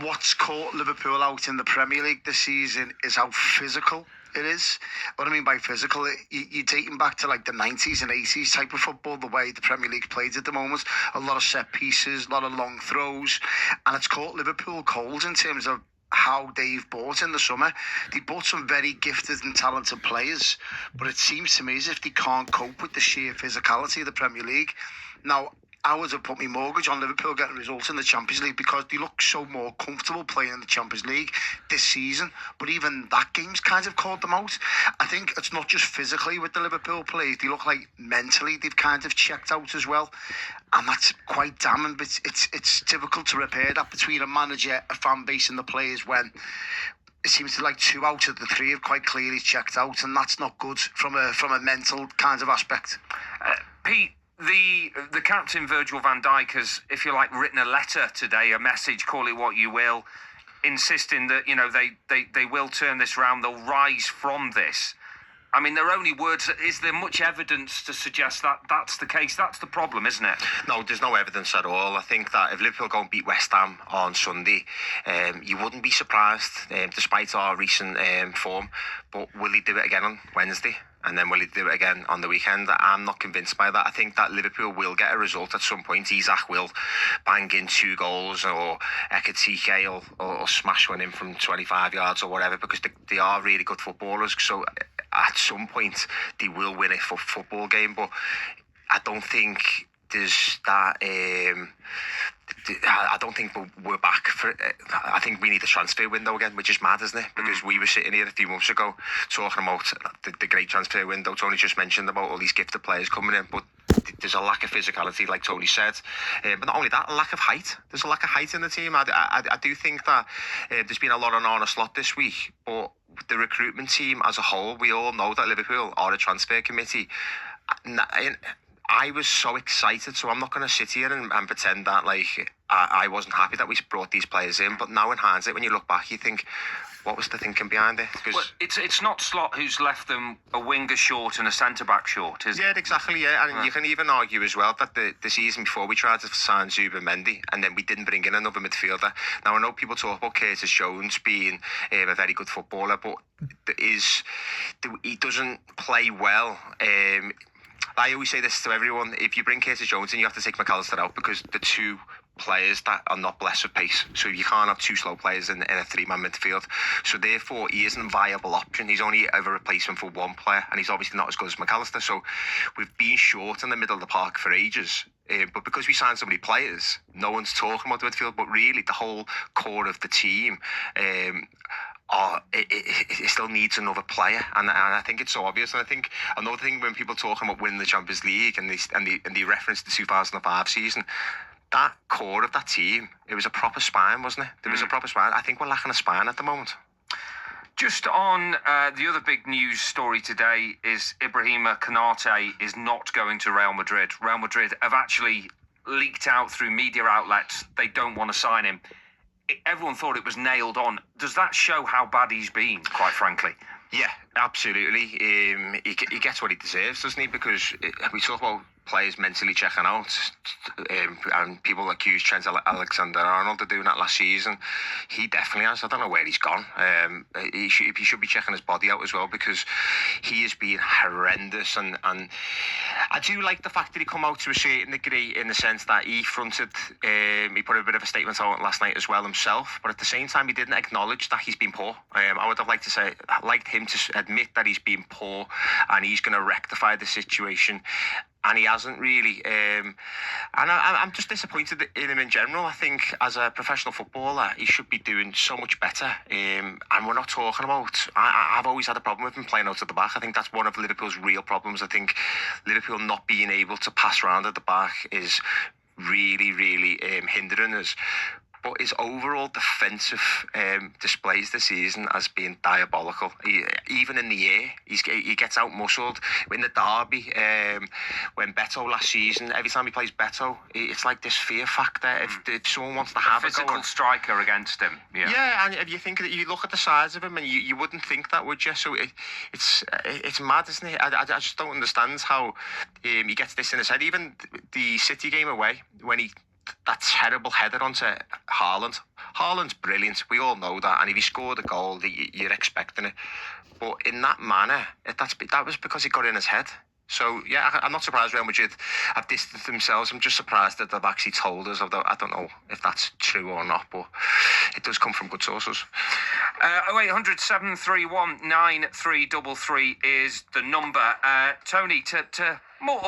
what's caught Liverpool out in the Premier League this season is how physical it is. What I mean by physical, you're dating back to like the 90s and 80s type of football, the way the Premier League plays at the moment. A lot of set pieces, a lot of long throws, and it's caught Liverpool cold in terms of how they've bought in the summer. They bought some very gifted and talented players, but it seems to me as if they can't cope with the sheer physicality of the Premier League. Now, I would have put my mortgage on Liverpool getting results in the Champions League because they look so more comfortable playing in the Champions League this season. But even that game's kind of caught them out. I think it's not just physically with the Liverpool players. They look like mentally they've kind of checked out as well. And that's quite damning. But it's difficult to repair that between a manager, a fan base and the players when it seems to like 2 out of the 3 have quite clearly checked out. And that's not good from a mental kind of aspect. Pete, the captain, Virgil van Dijk, has, if you like, written a letter today, a message, call it what you will, insisting that, you know, they will turn this round, they'll rise from this. I mean, their only words, is there much evidence to suggest that that's the case? That's the problem, isn't it? No, there's no evidence at all. I think that if Liverpool go and beat West Ham on Sunday, you wouldn't be surprised, despite our recent form. But will he do it again on Wednesday? And then will he do it again on the weekend? I'm not convinced by that. I think that Liverpool will get a result at some point. Isak will bang in 2 goals, or Ekitike or smash one in from 25 yards or whatever, because they are really good footballers. So at some point they will win a football game. But I don't think there's that... I don't think we're back for it. I think we need a transfer window again, which is mad, isn't it? Because we were sitting here a few months ago talking about the great transfer window. Tony just mentioned about all these gifted players coming in, but there's a lack of physicality, like Tony said. But not only that, a lack of height. There's a lack of height in the team. I do think that there's been a lot on Arne Slot this week, but the recruitment team as a whole, we all know that Liverpool are a transfer committee. I was so excited, so I'm not going to sit here and pretend that like I wasn't happy that we brought these players in. But now in hindsight, when you look back, you think, what was the thinking behind it? Well, it's not Slot who's left them a winger short and a centre-back short, is it? Yeah, exactly, yeah. And you can even argue as well that the season before we tried to sign Zubimendi and then we didn't bring in another midfielder. Now, I know people talk about Curtis Jones being a very good footballer, but he doesn't play well. I always say this to everyone: if you bring Curtis Jones in, you have to take McAllister out, because the 2 players that are not blessed with pace. So you can't have 2 slow players in a 3-man midfield. So therefore, he isn't a viable option. He's only ever replacement for 1 player, and he's obviously not as good as McAllister. So we've been short in the middle of the park for ages. But because we signed so many players, no one's talking about the midfield. But really, the whole core of the team... it still needs another player, and I think it's so obvious. And I think another thing, when people talking about winning the Champions League and they reference the 2005 season, that core of that team, it was a proper spine, wasn't it? There was a proper spine. I think we're lacking a spine at the moment. Just on the other big news story today is Ibrahima Konate is not going to Real Madrid. Real Madrid have actually leaked out through media outlets they don't want to sign him. Everyone thought it was nailed on. Does that show how bad he's been, quite frankly? Yeah, absolutely. He gets what he deserves, doesn't he? Because we talk about players mentally checking out, and people accuse Trent Alexander-Arnold of doing that last season. He definitely has. I don't know where he's gone. He should be checking his body out as well, because he has been horrendous. And I do like the fact that he come out to a certain degree, in the sense that he fronted, he put a bit of a statement out last night as well himself, but at the same time he didn't acknowledge that he's been poor. I would have liked him to admit that he's been poor and he's going to rectify the situation. And he hasn't really. And I'm just disappointed in him in general. I think as a professional footballer, he should be doing so much better. And we're not talking about... I've always had a problem with him playing out at the back. I think that's one of Liverpool's real problems. I think Liverpool not being able to pass around at the back is really, really hindering us. But his overall defensive displays this season has been diabolical. Even in the air, he gets out-muscled. In the derby, when Beto last season, every time he plays Beto, it's like this fear factor. If someone wants to have a physical striker against him. Yeah, and if you think that, you look at the size of him, and you wouldn't think that, would you? So it's mad, isn't it? I just don't understand how he gets this in his head. Even the City game away, when that terrible header onto Haaland Haaland's brilliant. We all know that. And if he scored a goal, you're expecting it. But in that manner, that was because it got in his head. So, yeah, I'm not surprised Real Madrid have distanced themselves. I'm just surprised that they've actually told us. Although I don't know if that's true or not, but it does come from good sources. 0800 731 9333 is the number. Tony, to more